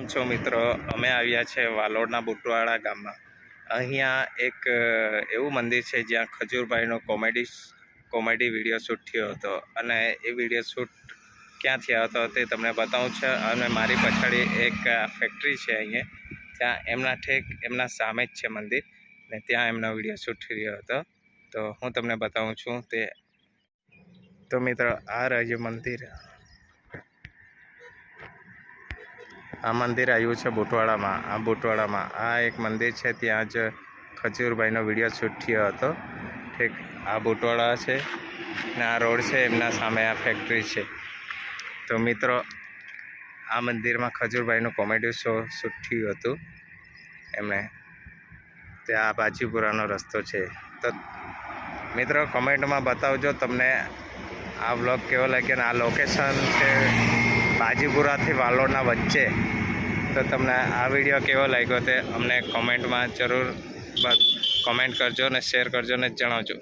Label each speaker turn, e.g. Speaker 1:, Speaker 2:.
Speaker 1: છો મિત્રો? અમે આવ્યા છે વાલોડના બુટવાડા ગામમાં. અહીંયા એક એવું મંદિર છે જ્યાં ખજૂરભાઈનો કોમેડી વિડીયો શૂટ થયો હતો અને એ વિડીયો શૂટ ક્યાં થયો હતો તે તમને બતાવું છે. અને મારી પછાડી એક ફેક્ટરી છે અહીંયા, ત્યાં એમના સામે જ છે મંદિર ને ત્યાં એમનો વિડીયો શૂટ થયો હતો. તો હું તમને બતાવું છું તે. તો મિત્રો આ રહ્યું મંદિર. આ મંદિર આવ્યું છે બુટવાડામાં. આ એક મંદિર છે, ત્યાં જ ખજૂરભાઈનો વિડીયો શૂટ થયો હતો. ઠીક આ બુટવાડા છે ને આ રોડ છે, એમના સામે આ ફેક્ટરી છે. તો મિત્રો આ મંદિરમાં ખજૂરભાઈનું કોમેડી શો શૂટ થયું હતું એમણે. ત્યાં બાજીપુરાનો રસ્તો છે. તો મિત્રો કમેન્ટમાં બતાવજો તમને આ વ્લોગ કેવો લાગ્યો. અને આ લોકેશન છે બાજીપુરાથી વાલોડના વચ્ચે. તો તમને આ વિડીયો કેવો લાગ્યો તે અમને કોમેન્ટમાં જરૂર કોમેન્ટ કરજો અને શેર કરજો અને જણાવજો.